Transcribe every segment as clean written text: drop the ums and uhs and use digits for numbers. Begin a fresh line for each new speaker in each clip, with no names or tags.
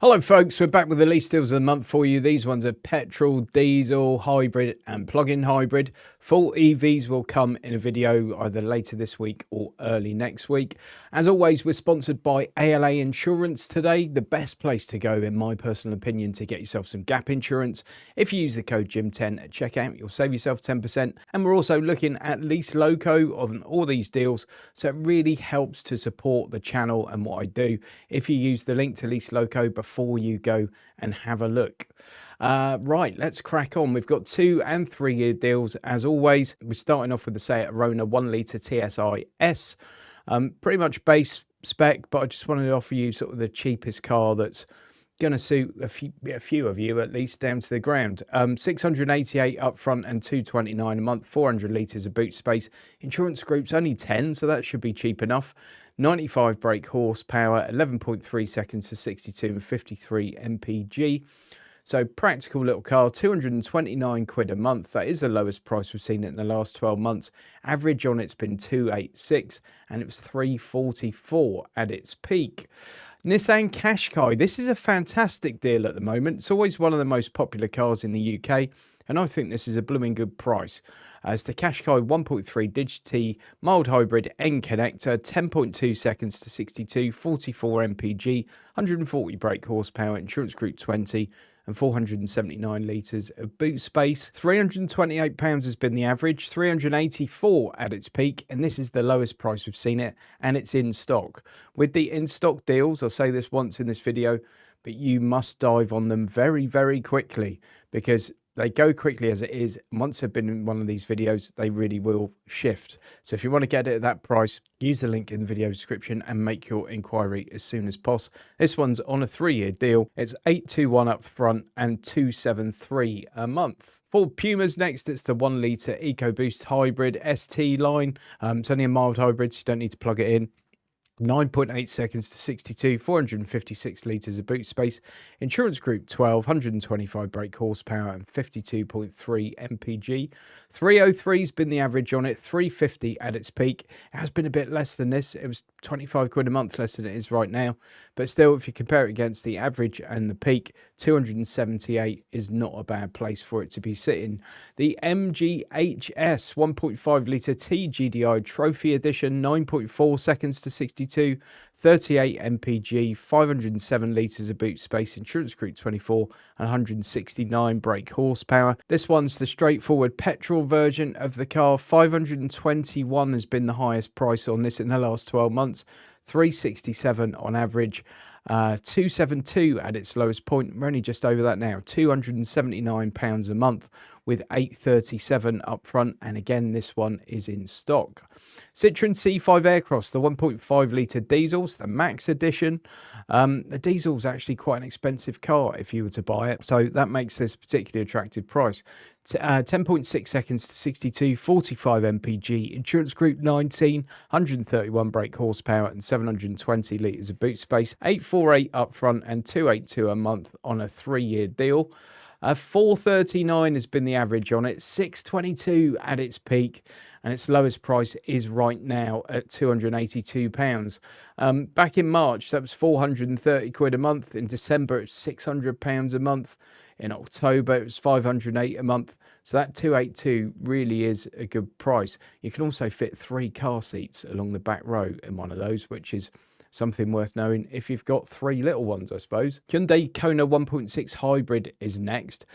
Hello folks, we're back with the lease deals of the month for you. These ones are petrol, diesel, hybrid and plug-in hybrid. Full EVs will come in a video either later this week or early next week. As always, we're sponsored by ALA Insurance today, the best place to go in my personal opinion to get yourself some gap insurance. If you use the code JIM10 at checkout, you'll save yourself 10%. And we're also looking at Lease Loco on all these deals, so it really helps to support the channel and what I do if you use the link to Lease Loco before you go and have a look. Right, let's crack on. We've got 2 and 3 year deals as always. We're starting off with the Seat Arona 1 litre TSI S. Pretty much base spec, but I just wanted to offer you sort of the cheapest car that's going to suit a few of you at least down to the ground. 688 up front and 229 a month, 400 litres of boot space. Insurance group's only 10, so that should be cheap enough. 95 brake horsepower, 11.3 seconds to 62 and 53 mpg. So practical little car, 229 quid a month. That is the lowest price we've seen it in the last 12 months. Average on it's been 286 and it was 344 at its peak. Nissan Qashqai. This is a fantastic deal at the moment. It's always one of the most popular cars in the UK, and I think this is a blooming good price. As the Qashqai 1.3 Digi-T mild hybrid N connector, 10.2 seconds to 62, 44 mpg, 140 brake horsepower, insurance group 20, and 479 litres of boot space. £328 has been the average, 384 at its peak, and this is the lowest price we've seen it, and it's in stock. With the in-stock deals, I'll say this once in this video, but you must dive on them very, very quickly because they go quickly as it is. Once they've been in one of these videos, they really will shift. So if you want to get it at that price, use the link in the video description and make your inquiry as soon as possible. This one's on a 3-year deal. It's 821 up front and 273 a month. For Pumas next, it's the 1 litre EcoBoost Hybrid ST line. It's only a mild hybrid, so you don't need to plug it in. 9.8 seconds to 62, 456 litres of boot space, insurance group 12, 125 brake horsepower and 52.3 mpg. 303's been the average on it, 350 at its peak. It has been a bit less than this. It was 25 quid a month less than it is right now, but still, if you compare it against the average and the peak, 278 is not a bad place for it to be sitting. The MGHS 1.5 litre TGDI Trophy Edition, 9.4 seconds to 62, 38 mpg, 507 litres of boot space, insurance group 24 and 169 brake horsepower. This one's the straightforward petrol version of the car. 521 has been the highest price on this in the last 12 months, 367 on average. 272 at its lowest point. We're only just over that now, £279 a month with 837 up front, and again this one is in stock. Citroen C5 Aircross, the 1.5 litre diesels, the Max edition. The diesel's actually quite an expensive car if you were to buy it, so that makes this a particularly attractive price. 10.6 seconds to 62, 45 mpg, insurance group 19, 131 brake horsepower and 720 litres of boot space, 848 up front and 282 a month on a 3-year deal. 439 has been the average on it, 622 at its peak, and its lowest price is right now at £282. Back in March, that was 430 quid a month. In December, it was £600 a month. In October, it was 508 a month. So that 282 really is a good price. You can also fit 3 car seats along the back row in one of those, which is something worth knowing if you've got 3 little ones, I suppose. Hyundai Kona 1.6 Hybrid is next.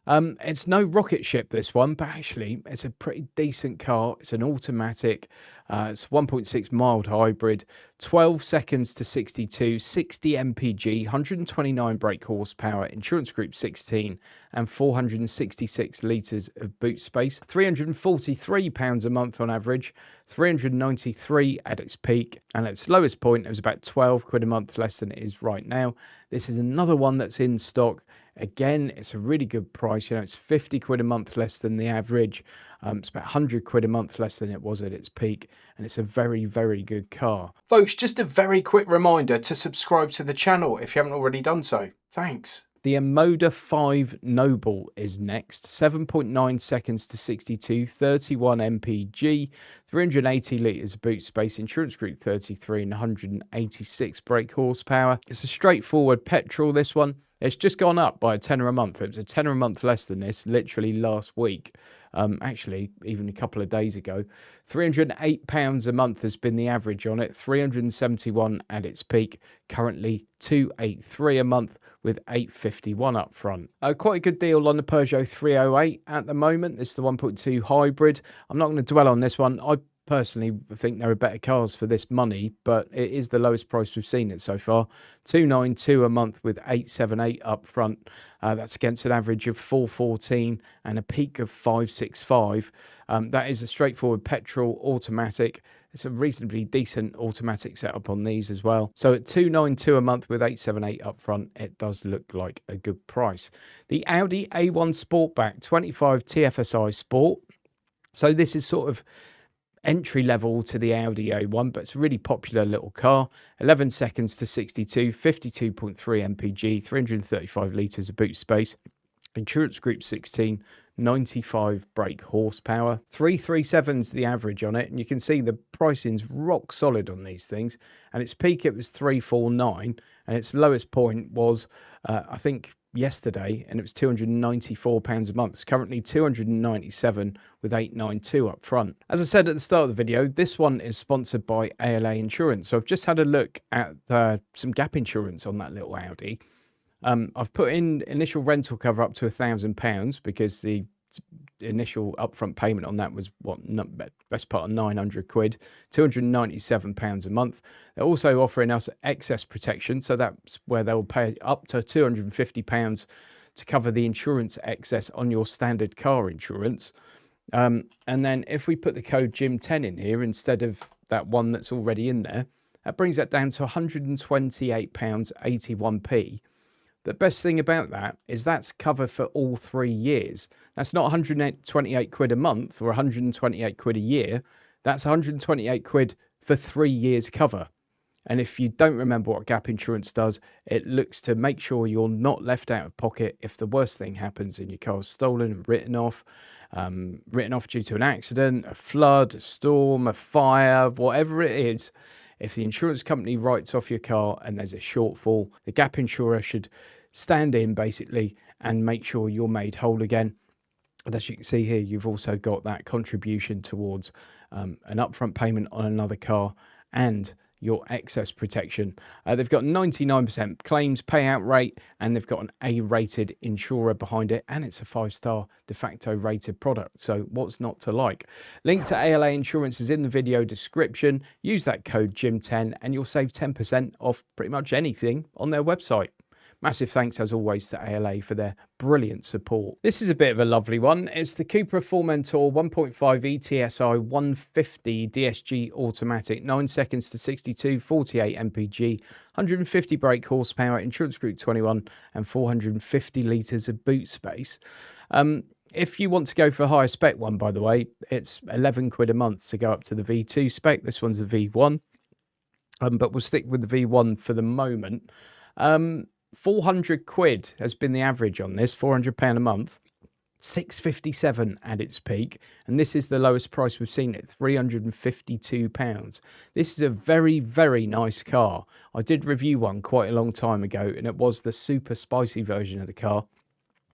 It's no rocket ship, this one, but actually it's a pretty decent car. It's an automatic. It's 1.6 mild hybrid, 12 seconds to 62, 60 mpg, 129 brake horsepower, insurance group 16, and 466 litres of boot space. £343 a month on average, 393 at its peak, and at its lowest point, it was about 12 quid a month less than it is right now. This is another one that's in stock. Again, it's a really good price. You know, it's 50 quid a month less than the average. It's about 100 quid a month less than it was at its peak. And it's a very, very good car. Folks, just a very quick reminder to subscribe to the channel if you haven't already done so. Thanks. The Amoda 5 Noble is next. 7.9 seconds to 62, 31 mpg, 380 litres of boot space, insurance group 33 and 186 brake horsepower. It's a straightforward petrol, this one. It's just gone up by a tenner a month. It was a tenner a month less than this literally last week. Actually, even a couple of days ago. £308 a month has been the average on it. 371 at its peak. Currently 283 a month with 851 up front. Quite a good deal on the Peugeot 308 at the moment. This is the 1.2 hybrid. I'm not going to dwell on this one. I personally think there are better cars for this money, but it is the lowest price we've seen it so far. 292 a month with 878 up front. That's against an average of 414 and a peak of 565. That is a straightforward petrol automatic. It's a reasonably decent automatic setup on these as well. So at 292 a month with 878 up front, it does look like a good price. The Audi A1 Sportback 25 TFSI Sport. So this is sort of entry level to the Audi A1, but it's a really popular little car. 11 seconds to 62, 52.3 mpg, 335 litres of boot space, insurance group 16, 95 brake horsepower. 337's the average on it, and you can see the pricing's rock solid on these things. And its peak, it was 349, and its lowest point was I think yesterday, and it was £294 a month. It's currently 297 with 892 up front. As I said at the start of the video, this one is sponsored by ALA Insurance. So I've just had a look at some gap insurance on that little Audi. I've put in initial rental cover up to £1,000 because the initial upfront payment on that was best part of 900 quid, £297 a month. They're also offering us excess protection, so that's where they'll pay up to £250 to cover the insurance excess on your standard car insurance. And then if we put the code Jim10 in here instead of that one that's already in there, that brings that down to £128.81p. The best thing about that is that's cover for all 3 years. That's not 128 quid a month or 128 quid a year. That's 128 quid for 3 years cover. And if you don't remember what gap insurance does, it looks to make sure you're not left out of pocket if the worst thing happens and your car's stolen and written off due to an accident, a flood, a storm, a fire, whatever it is. If the insurance company writes off your car and there's a shortfall, the gap insurer should stand in basically and make sure you're made whole again. And as you can see here, you've also got that contribution towards an upfront payment on another car and your excess protection. They've got 99% claims payout rate, and they've got an A-rated insurer behind it, and it's a 5-star de facto rated product. So what's not to like? Link to ALA Insurance is in the video description. Use that code Jim10 and you'll save 10% off pretty much anything on their website. Massive thanks, as always, to ALA for their brilliant support. This is a bit of a lovely one. It's the Kooper Formentor 1.5 ETSI 150 DSG automatic, 9 seconds to 62, 48 mpg, 150 brake horsepower, insurance group 21, and 450 litres of boot space. If you want to go for a higher spec one, by the way, it's 11 quid a month to go up to the V2 spec. This one's the V1, but we'll stick with the V1 for the moment. 400 quid has been the average on this, £400 a month, 657 at its peak, and this is the lowest price we've seen it, £352. This is a very, very nice car. I did review one quite a long time ago, and it was the super spicy version of the car,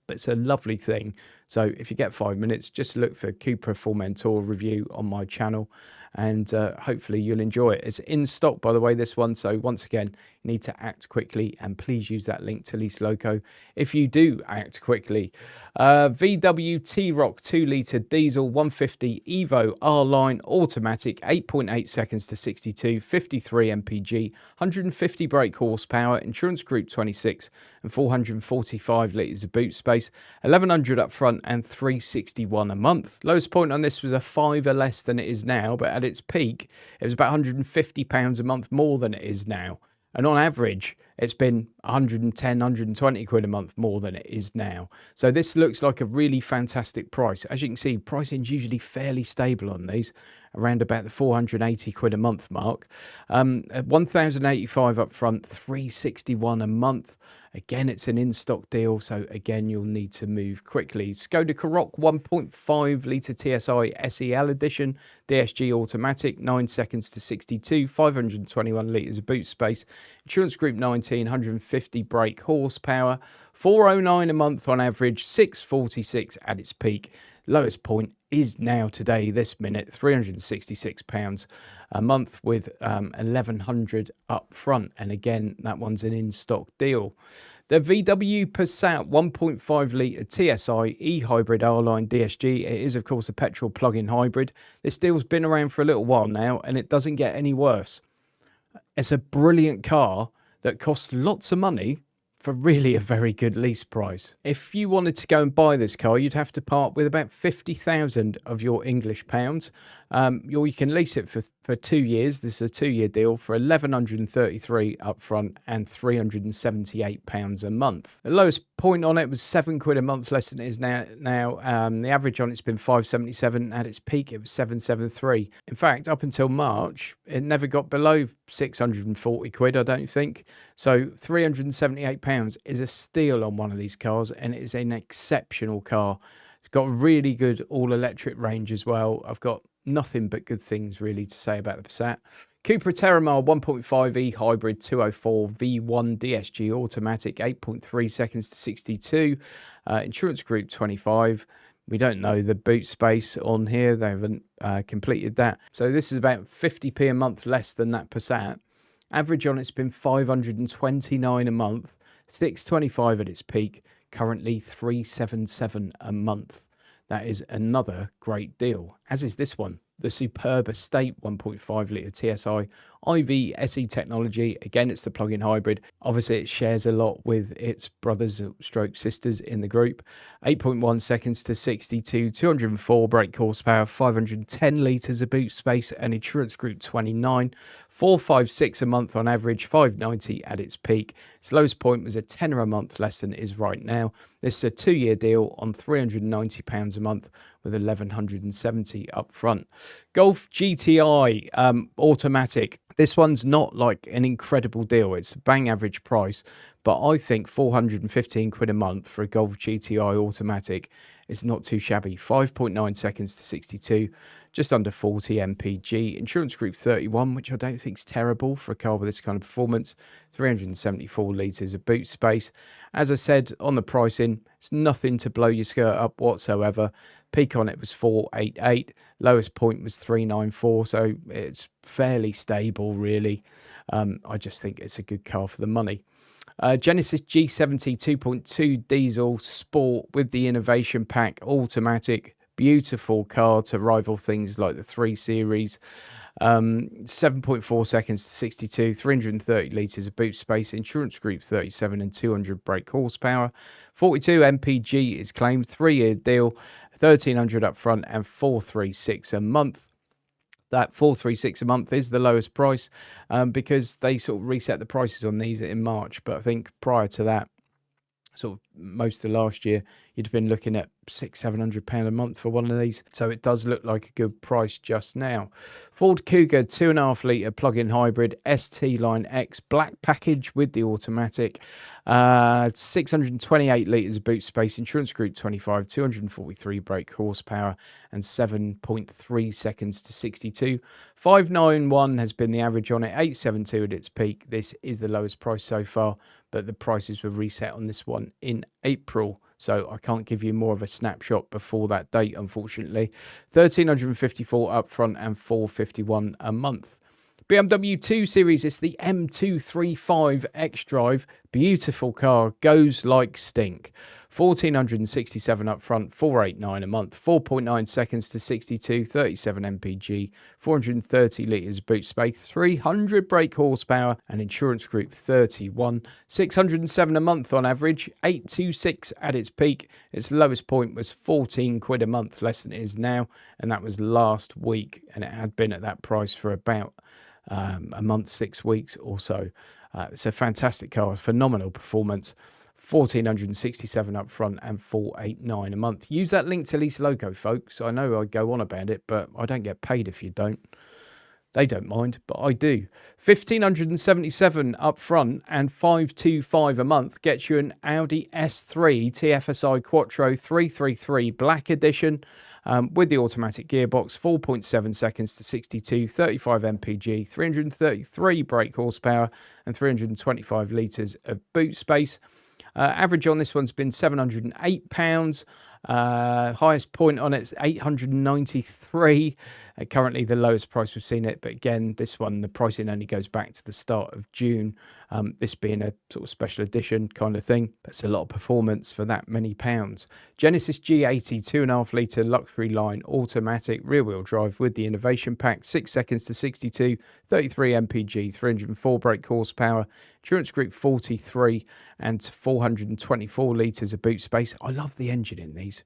but it's a lovely thing. So if you get 5 minutes, just look for Kooper Formentor review on my channel, and hopefully you'll enjoy it. It's in stock, by the way, this one. So once again, you need to act quickly, and please use that link to Lease Loco if you do act quickly. VW TRock 2-litre diesel 150 Evo R-Line automatic, 8.8 seconds to 62, 53 mpg, 150 brake horsepower, insurance group 26, and 445 litres of boot space, 1100 up front and 361 a month. Lowest point on this was a £5 less than it is now, but at its peak, it was about £150 a month more than it is now. And on average, it's been 110, 120 quid a month more than it is now. So this looks like a really fantastic price. As you can see, pricing's usually fairly stable on these, around about the 480 quid a month mark. At 1,085 up front, 361 a month. Again, it's an in-stock deal, so again, you'll need to move quickly. Skoda Karok 1.5 litre TSI SEL edition, DSG automatic, 9 seconds to 62, 521 litres of boot space, insurance group 19, 150 brake horsepower, 409 a month on average, 646 at its peak. Lowest point is now today, this minute, £366 a month with 1,100 up front. And again, that one's an in-stock deal. The VW Passat 1.5 litre TSI e-hybrid R-Line DSG. It is, of course, a petrol plug-in hybrid. This deal's been around for a little while now, and it doesn't get any worse. It's a brilliant car that costs lots of money for really a very good lease price. If you wanted to go and buy this car, you'd have to part with about 50,000 of your English pounds. Or you can lease it for 2 years. This is a 2-year deal for 1,133 up front and £378 a month. The lowest point on it was 7 quid a month less than it is now. The average on it's been 577. At its peak, it was 773. In fact, up until March, it never got below 640 quid, I don't think. So £378 is a steal on one of these cars, and it is an exceptional car. It's got a really good all-electric range as well. I've got nothing but good things really to say about the Passat. Kooper Terramar 1.5e hybrid 204 V1 DSG automatic, 8.3 seconds to 62, insurance group 25. We don't know the boot space on here. They haven't completed that. So this is about 50p a month less than that Passat. Average on it's been 529 a month, 625 at its peak, currently 377 a month. That is another great deal, as is this one, the superb Estate 1.5 litre TSI IV SE technology. Again, it's the plug-in hybrid. Obviously, it shares a lot with its brothers stroke sisters in the group. 8.1 seconds to 62, 204 brake horsepower, 510 litres of boot space, and insurance group 29. 456 a month on average, 590 at its peak. Its lowest point was a tenner a month less than it is right now. This is a 2-year deal on £390 a month with 1,170 up front. Golf GTI automatic. This one's not like an incredible deal. It's a bang average price, but I think 415 quid a month for a Golf GTI automatic is not too shabby. 5.9 seconds to 62, just under 40 mpg. Insurance group 31, which I don't think is terrible for a car with this kind of performance. 374 litres of boot space. As I said on the pricing, it's nothing to blow your skirt up whatsoever. Peak on it was 488. Lowest point was 394. So it's fairly stable, really. I just think it's a good car for the money. Genesis G70 2.2 diesel sport with the innovation pack automatic. Beautiful car to rival things like the 3 Series. 7.4 seconds to 62, 330 litres of boot space, insurance group 37 and 200 brake horsepower. 42 mpg is claimed, 3-year deal, 1,300 up front and 436 a month. That 436 a month is the lowest price because they sort of reset the prices on these in March. But I think prior to that, sort of most of last year, you'd have been looking at £600-700 a month for one of these. So it does look like a good price just now. Ford Cougar 2.5 litre plug-in hybrid ST Line X black package with the automatic. 628 litres of boot space, insurance group 25, 243 brake horsepower and 7.3 seconds to 62. 591 has been the average on it, 872 at its peak. This is the lowest price so far, but the prices were reset on this one in April. So I can't give you more of a snapshot before that date, unfortunately. 1,354 up front and 451 a month. BMW 2 Series, it's the M235 X-Drive. Beautiful car, goes like stink. 1,467 up front, 489 a month, 4.9 seconds to 62, 37 mpg, 430 litres boot space, 300 brake horsepower and insurance group 31, 607 a month on average, 826 at its peak. Its lowest point was 14 quid a month, less than it is now, and that was last week, and it had been at that price for about a month, 6 weeks or so. It's a fantastic car, phenomenal performance. 1,467 up front and 489 a month. Use that link to Lease logo, folks. I know I go on about it, but I don't get paid if you don't. They don't mind, but I do. 1,577 up front and 525 a month gets you an Audi S3 TFSI Quattro 333 Black Edition with the automatic gearbox, 4.7 seconds to 62, 35 mpg, 333 brake horsepower and 325 litres of boot space. Average on this one's been £708. Highest point on it's 893. Currently the lowest price we've seen it, but again, this one, the pricing only goes back to the start of June. This being a sort of special edition kind of thing. That's a lot of performance for that many pounds. Genesis G80 2.5 litre luxury line automatic rear wheel drive with the innovation pack, 6 seconds to 62, 33 mpg, 304 brake horsepower, insurance group 43 and 424 litres of boot space. I love the engine in these.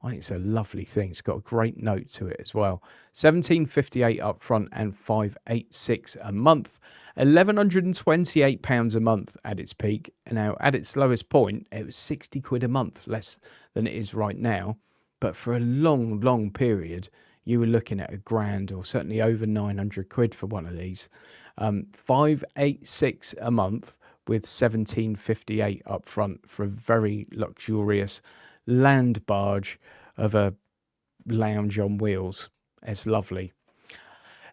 I think it's a lovely thing. It's got a great note to it as well. 1,758 up front and 586 a month. £1,128 a month at its peak. Now, at its lowest point, it was 60 quid a month, less than it is right now. But for a long, long period, you were looking at £1,000 or certainly over 900 quid for one of these. 586 a month with 1,758 up front for a very luxurious land barge of a lounge on wheels. It's lovely.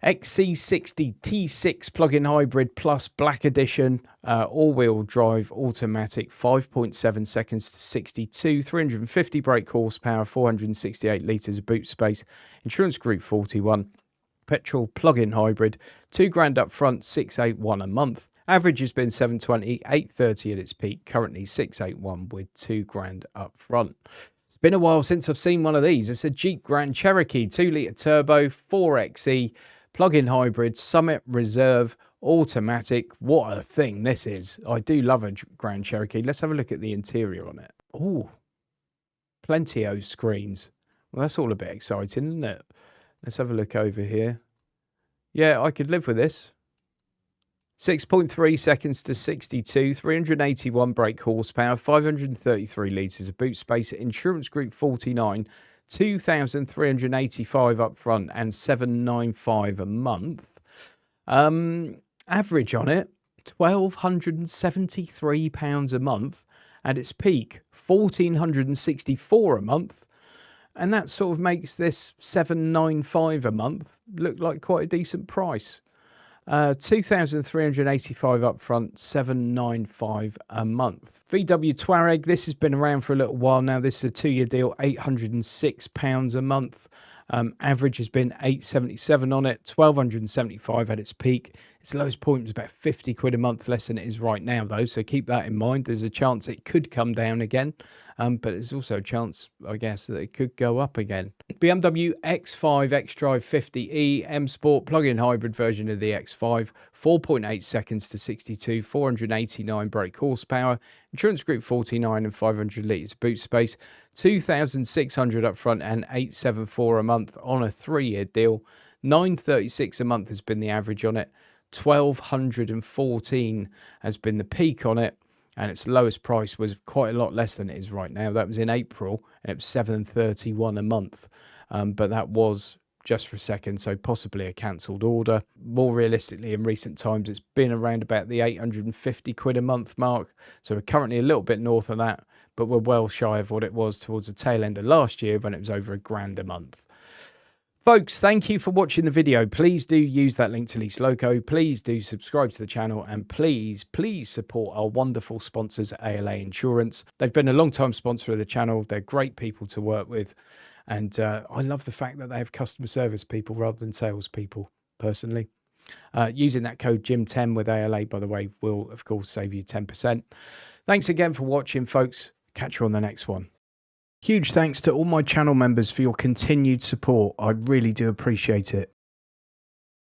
XC60 T6 plug-in hybrid plus Black Edition, all-wheel drive automatic, 5.7 seconds to 62, 350 brake horsepower, 468 litres of boot space, insurance group 41, petrol plug-in hybrid, £2,000 up front, 681 a month. Average has been 720, 830 at its peak, currently 681 with £2,000 up front. It's been a while since I've seen one of these. It's a Jeep Grand Cherokee, 2 litre turbo, 4xe, plug-in hybrid, Summit Reserve, automatic. What a thing this is. I do love a Grand Cherokee. Let's have a look at the interior on it. Oh, plenty of screens. Well, that's all a bit exciting, isn't it? Let's have a look over here. Yeah, I could live with this. 6.3 seconds to 62, 381 brake horsepower, 533 litres of boot space, insurance group 49, 2,385 up front and 795 a month. Average on it, £1,273 a month. At its peak, £1,464 a month. And that sort of makes this 795 a month look like quite a decent price. 2,385 up front, 795 a month. VW Tuareg, this has been around for a little while now. This is a 2-year deal, £806 a month. Average has been 877 on it, 1,275 at its peak. Its lowest point was about 50 quid a month, less than it is right now though, so keep that in mind. There's a chance it could come down again, but there's also a chance, I guess, that it could go up again. BMW X5 xDrive 50e M Sport plug-in hybrid version of the X5, 4.8 seconds to 62, 489 brake horsepower, insurance group 49 and 500 litres boot space, 2,600 up front and 874 a month on a 3-year deal. 936 a month has been the average on it. 1,214 has been the peak on it, and its lowest price was quite a lot less than it is right now. That was in April, and it was 731 a month. But that was just for a second, so possibly a cancelled order. More realistically, in recent times, it's been around about the 850 quid a month mark. So we're currently a little bit north of that, but we're well shy of what it was towards the tail end of last year when it was over £1,000 a month. Folks, thank you for watching the video. Please do use that link to Lease Loco. Please do subscribe to the channel, and please support our wonderful sponsors, ALA Insurance. They've been a long-time sponsor of the channel. They're great people to work with, and I love the fact that they have customer service people rather than salespeople, personally. Using that code JIM10 with ALA, by the way, will, of course, save you 10%. Thanks again for watching, folks. Catch you on the next one. Huge thanks to all my channel members for your continued support. I really do appreciate it.